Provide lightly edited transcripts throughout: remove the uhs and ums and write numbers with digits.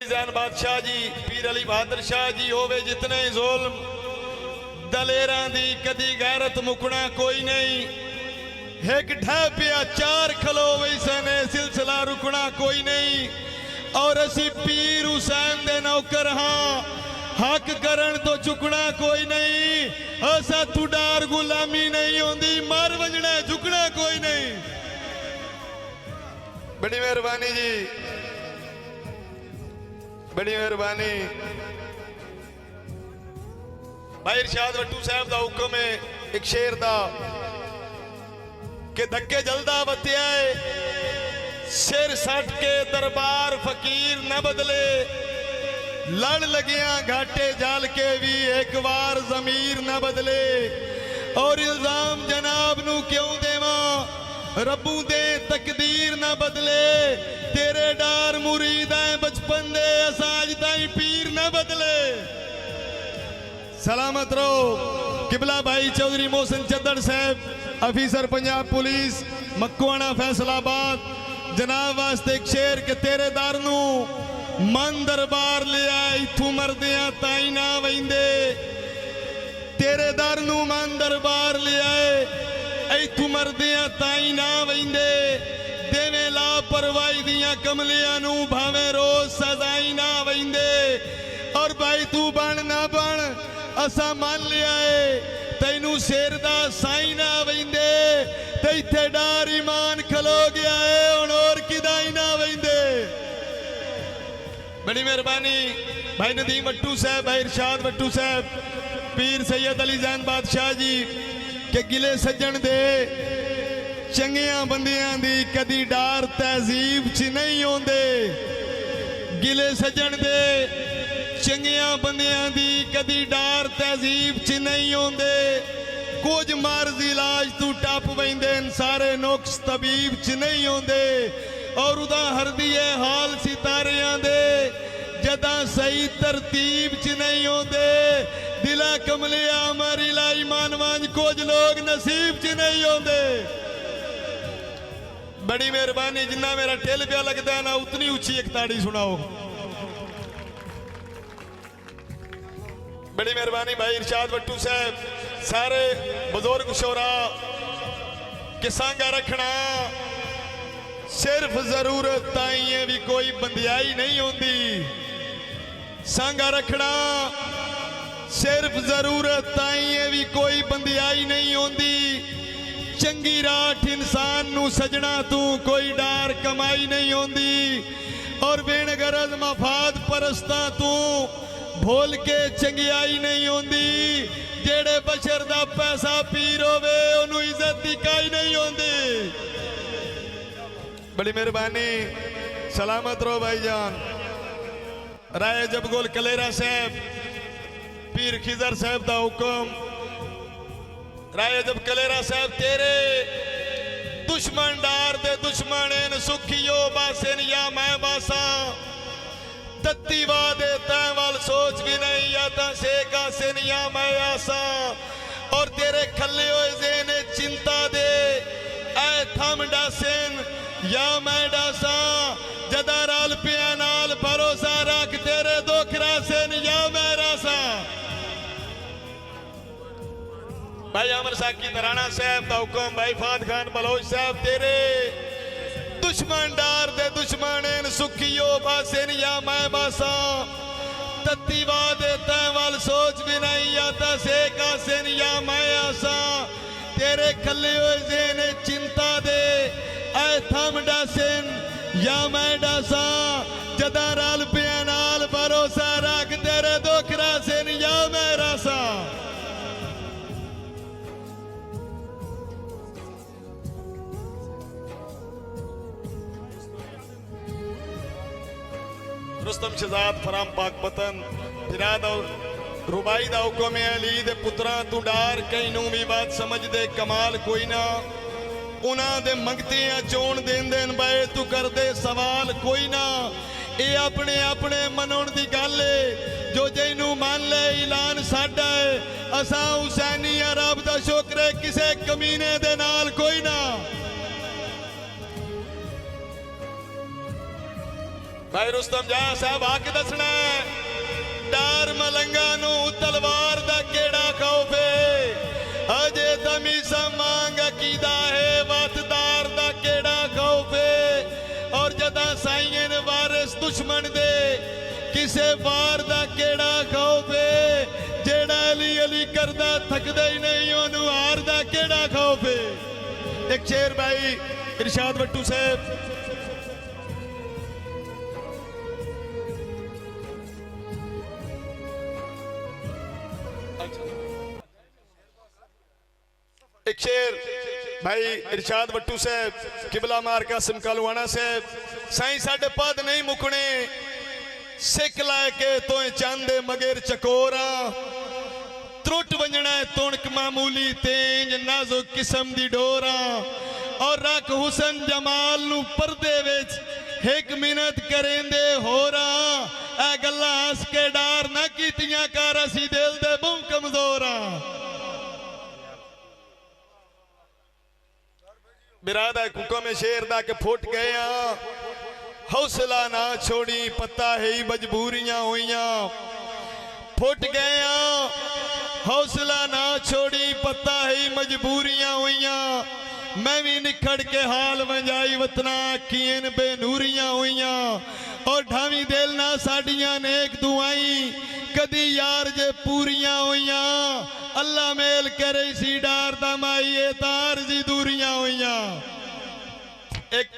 जैन बादशाह जी पीर अली बहादुर शाह जी होवे जितने जुल्म दलेरां दी कदी गैरत मुकना कोई नहीं। एक ढह पिया चार खलो वैसे ने सिलसिला रुकना कोई नहीं। और असी पीर हुसैन दे नौकर हाँ, हक करन तो चुकना कोई नहीं। असा तुडार गुलामी नहीं होंदी, मर वजना झुकना कोई नहीं। बड़ी मेहरबानी जी, बड़ी मेहरबानी। भाई इरशाद वट्टू साहब का हुक्म है एक शेर दा कि धक्के जलदा वत्या सिर सट के दरबार फकीर न बदले। लड़ लगिया घाटे जाल के भी एक बार जमीर न बदले। और इल्जाम जनाब नू क्यों देवा, रब्बू दे तकदीर न बदले। तेरे डार मुरीद है बचपन दे असाज ताई पीर न बदले। सलामत रहो। किबला भाई चौधरी मोहसिन चद्दड़ साहब अफीसर पंजाब पुलिस मक्कुआना फैसलाबाद जनाब वास्ते एक शेर के तेरे दर नू मन दरबार लिया इथू मरदियां ताई ना वहिंदे। तेरे दर नू मन दरबार लिया इथू मरदियां ताई ना वहिंदे। देवे लापरवाही दियां कमलियां नू भावे रोज सजाई ना वहिंदे। और भाई तू बन ना बन असा मान लिया है तैनू शेर दा साई ना वहिंदे। ते इत्थे डार ईमान खलो गया है हुण होर किदाई ना वहिंदे। बड़ी मेहरबानी भाई नदीम वट्टू साहब, भाई इरशाद वट्टू साहब, पीर सैयद अली जैन बादशाह जी के गिले सज्जन दे चंगियां बंदियां दी कदी डार तहजीब च नहीं होंदे। गिले सज्जन दे चंगियां बंदियां दी कदी डार तहजीब च नहीं होंदे। कुछ मर्ज इलाज तू टप वहिंदे सारे नुक्स तबीब च नहीं होंदे। और उदा हरदीए हाल सितारियां दे जदा सही तरतीब च नहीं होंदे। दिला कमलिया मरी लाई मानवांज कुछ लोग नसीब च नहीं होंदे। बड़ी मेहरबानी। जिन्ना मेरा ढिल पिया लगता है ना उतनी उच्ची एक ताड़ी सुनाओ। बड़ी मेहरबानी भाई इरशाद वट्टू साहब, सारे बुजुर्ग शोरा के सांगा रखना सिर्फ जरूरत ताई भी कोई बंदियाई नहीं होंदी। सांगा रखना सिर्फ जरूरत ताई भी कोई बंदियाई नहीं होंदी। चंगी राठ इंसान नू सजना तू कोई डार कमाई नहीं होंदी। और बेनगरज मफाद परस्ता तू भोल के चंगियाई नहीं होंदी। जेड़े बशर दा पैसा पीर होवे ओनू इज्जत दी काई नहीं होंदी। बड़ी मेहरबानी। सलामत रहो भाईजान। राय जबगोल कलेरा साहब पीर खिजर साहब दा हुक्म। राय जब कलेरा साहब तेरे दुश्मन डार दे दुश्मन इन सुखियो बासिन या मैं बासा। तत्ती वादे तैं वाल सोच भी नहीं या ता शेख आसिन या मैं आसा। और तेरे खल्ले होए जेने चिंता दे ऐ थम डासिन या मैं डासा। जदा राल पिया नाल भरोसा रख तेरे दुख रासिन या मैं रासा। भाई अमर साकी तराना साहब का हुक्म। भाई फाद खान बलोच साहब तेरे दुश्मन डार दे दुश्मन इन सुखियो बासिन या मैं बासा। तत्ती वादे तैं वाल सोच भी नहीं या ता शेख आसिन या मैं आसा। तेरे खल्ले होए जेने चिंता दे ऐ थम डासिन या मैं डासा। जदा राल पिया नाल भरोसा रख तेरे दुख रासिन या मैं रासा। रुस्तम शहजाद फराम पाक पतन फिराद और रुबाई दा हुक्म है अली दे पुत्रा तू डार कई नू भी बात समझ दे कमाल कोई ना। उन्हां दे मंगते चोण देन देन बाए तू कर दे सवाल कोई ना। ये अपने अपने मनोण दी गल है जो जैनू मान ले ऐलान साडा है। असा हुसैनी रब दा शुक्र है किसे कमीने दे नाल कोई ना। भाई रुस्तम जा साहब आके दसना डार मलंगा नू तलवार दा केड़ा खौफ है अजे तमी समांग कीदा है वतदार दा केड़ा खौफ है और जदा साईं ने वारिस दुश्मन दे किसे वार दा केड़ा खौफ है जेड़ा अली अली करदा थकदा ही नहीं ओनू हार दा केड़ा खौफ है। एक शेर भाई इरशाद वट्टू साहब एक शेर भाई इरशाद वट्टू साहब किबला मार कासिम कालवाना साहब साईं साडे पद नहीं मुकने सिख लाके तो चांदे मगेर चकोरा त्रुट वंजना तुणक मामूली तेंज नाजुक किस्म दी डोरा और रख हुसन जमाल नू पर्दे विच एक मिनट करेंदे होरा ए गल्लां हस के डार ना कीतियां कर असी दिल दे बहु कमजोरा। बिरादा हुक्म शेर दा के फुट गया हौसला ना छोड़ी पता है मजबूरियां हुईयां फुट गया हौसला ना छोड़ी पता है मजबूरियां हुईयां मैं भी निखड़ के हाल वंजाई वतना कियन बेनूरियां हुईयां और ढावी दिल ना साडियां नेक दुआई कदी यार जे पूरियां हुईयां अल्लाह मेल करे सी डार दा माई तार जी दूरियां हुईयां। एक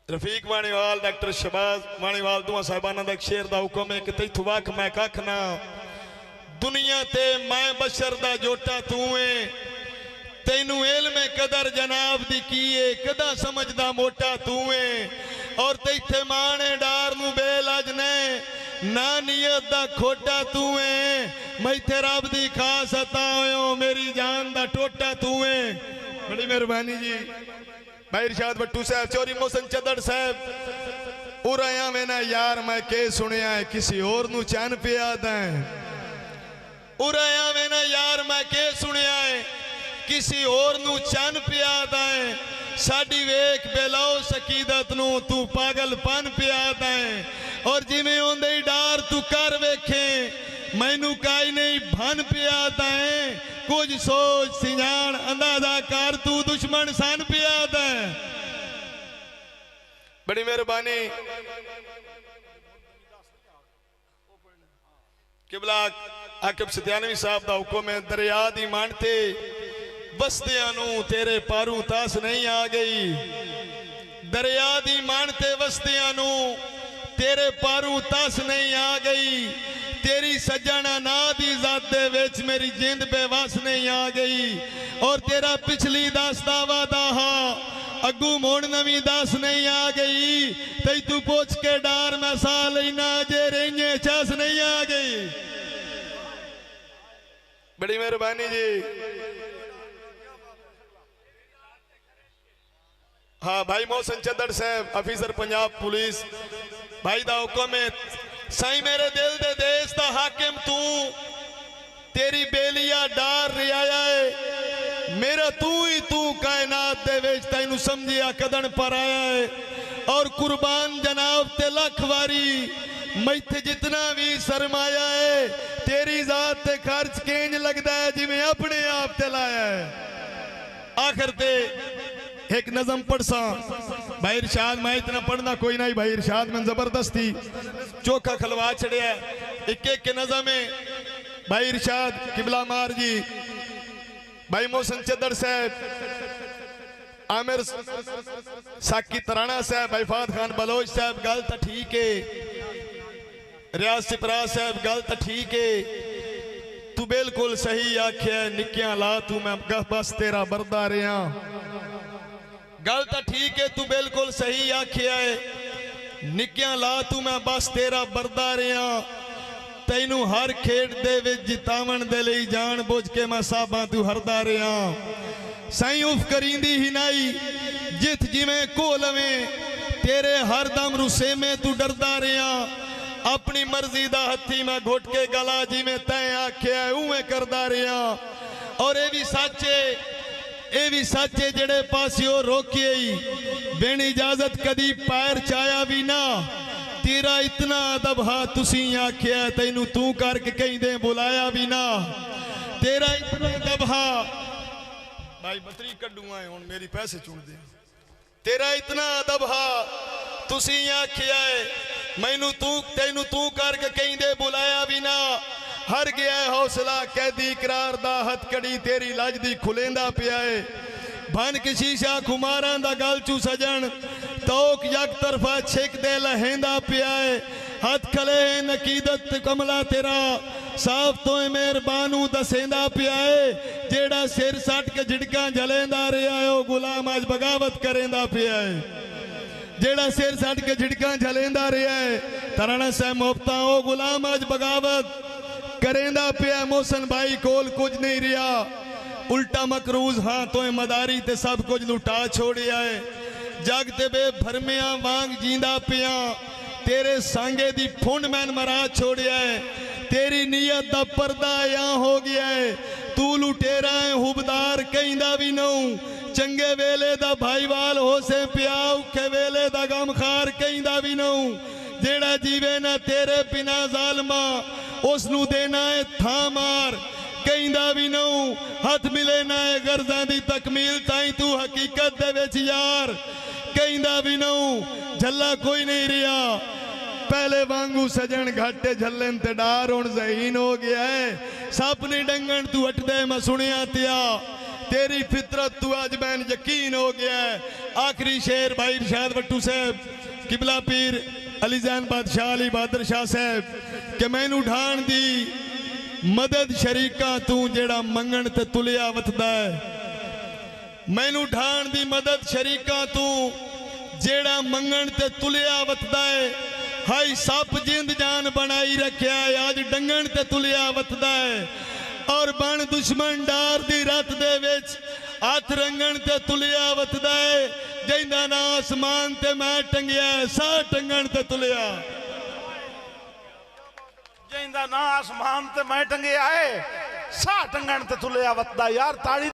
रफीक वाणीवाल डॉक्टर शहबाज वाणीवाल दुआ साहबाना दा शेर दा हुक्म है कि तैथू वख मैं कख ना दुनिया ते मैं बशर दा जोटा तू है तेनू इल्म कदर जनाब दी की है कदा समझदा मोटा तू है और तैथे माने डार नू बेलज ने ना नियत दा खोटा तू है मैं थे रब दी खास अता होयो मेरी जान दा टोटा तू है। बड़ी मेहरबानी जी भाई इरशाद वट्टू साहब चोरी मोहसन चदड़ साहब उराया में ना यार मैं के सुनिया है किसी और नू चैन पिया है उराया में ना यार मैं के सुनिया है किसी और नू चैन पिया है साडी वेख बेलाओ सकीदत नू तू पागलपन पिया है और जिमें ओंदे डार तू कर वेखे मैनू काई नहीं भन पिया है कुछ सोच सिंजान अंदाजा कर तू दुश्मन सन पिया है। बड़ी मेहरबानी किबला आकिब सत्यानवी साहब दा हुक्म है दरिया दी मानते बस्तियां नू तेरे पारू तास नहीं आ गई दरिया दी मानते बस्तियां नू तेरे पारू तास नहीं आ गई तेरी सजना ना दी जात दे विच मेरी जिंद बेवस नहीं आ गई और तेरा पिछली दास्तावा दाहा अगू मोड़ नवी दास नहीं आ गई तई तू पूछ के डार मैं सा लेना जे रेंगे चस नहीं आ गई। बड़ी मेहरबानी जी हाँ भाई मोहसन चदड़ साहब अफीसर पंजाब पुलिस भाई दा हुक्म है साईं मेरे दिल दे देश दा हाकिम तू तेरी बेलिया डार रियाया है मेरा तू ही तू कायनात दे विच तैनू समझिया कदन पर आया है और कुर्बान जनाब ते लख वारी मैथे जितना भी सरमाया है तेरी जात ते खर्च केंज लगदा है जिवें अपने आप ते लाया है। आखिर ते एक नज़म पढ़सा भाई इरशाद मैं इतना पढ़ना कोई नहीं भाई इरशाद में जबरदस्ती चोखा खलवा छड़िया एक एक के नज़म है भाई इरशाद किबला मार जी भाई मोहसन चदड़ साहब आमिर साकी तराना साहब भाई फाद खान बलोच साहब गल तो ठीक है रियाज सिपरा साहब गल तो ठीक है तू बिल्कुल सही आख्या निक्कियां ला तू मैं बस तेरा बरदा रहा गल तो ठीक है तू बिल्कुल सही आख्या है निक्कियां ला तू मैं बस तेरा बरदा रहा तैनू हर खेड दे विच जितावन दे लई जान बुझ के मैं साबा तू हरदा रहा साईं उफ करींदी ही नाई जित जिमें को लवें तेरे हर दम रुसे में तू डरदा रहा अपनी मर्जी दा हथी मैं घुट के गला जिमें तैं आख्या उवें करदा रहा और ये भी सच है ਇਹ ਵੀ ਸੱਚੇ ਜਿਹੜੇ ਪਾਸਿਓ ਰੋਕਿਏ ਬਿਨ ਇਜਾਜ਼ਤ ਕਦੀ ਪੈਰ ਚਾਇਆ ਵੀ ਨਾ तेरा इतना अदब हा तुसी आख्या तैनू तू करके कहीं बुलाया भी ना तेरा इतना अदब हा भाई बतरी कड्डू आए हुण मेरी पैसे चुन दे तेरा इतना अदब हा तुसी आख्या मैनू तैनू तू करके कहीं बुलाया भी ना हर गया हौसला कैदी करार दा हथकड़ी तेरी लज दी खुलेंदा पिया है बन के शीशा खुमारां दा गल चू सजन तोक यक तरफा छिक दे लहेंदा पिया है हथ खले नकीदत कमला तेरा साफ तो मेहरबानू दसेंदा पिया है जेड़ा सिर सट के झिड़का जलेंदा रहा है गुलाम अज बगावत करेंदा पिया है जेड़ा सिर सट के झिड़का जलेंदा रहा है तराना साहब मुफ्ता ओ गुलाम अज बगावत करेंदा पिया मोहसन भाई कोल कुछ नहीं रहा उल्टा मकरूज हाँ तो मदारी ते सब कुछ लुटा छोड़िया है जग ते बे भरमिया वांग जींदा पिया तेरे सांगे दी फुंड मैन मरा छोड़िया है तेरी नीयत दा पर्दा यहाँ हो गया है तू लुटेरा है हुबदार कहिंदा भी नहूं चंगे वेले दा भाईवाल हो से पिया औखे वेले दा गमखार कहिंदा भी नहूं जेड़ा जीवे ना तेरे बिना जालमा उसनू देना है था मार कहिंदा भी नहूं हथ मिले ना है गर्जां दी तकमील ताई तू हकीकत दे विच यार कहिंदा भी नहूं झल्ला कोई नहीं रहा पहले वांगू सजन घाटे झल्लन ते डार हुण ज़हीन हो गया है सप नहीं डंगन तू हटदे मैं सुनिया तिया तेरी फितरत तू अज मैन यकीन हो गया है आखिरी शेर भाई इरशाद वट्टू साहब किबला पीर अली जैन बादशाह अली बहादुर शाह साहब कि मैनू ढाण दी मदद शरीका तू जेड़ा मंगण ते तुलिया वतदा है मैनू ढाण दी मदद शरीका तू जेड़ा मंगण ते तुलिया वतदा है हाई सप जिंद जान बनाई रखिया है आज डंगण ते तुलिया वतदा है और बन दुश्मन डार दी रत दे विच हथ रंगण ते तुलिया वतदा है जिंदा ना आसमान ते मैं टंगिया सा टंगण ते तुलिया जिंदा ना आसमान ते मैं टंगिया है सा टंगण ते तुलिया वतदा यार ताड़ी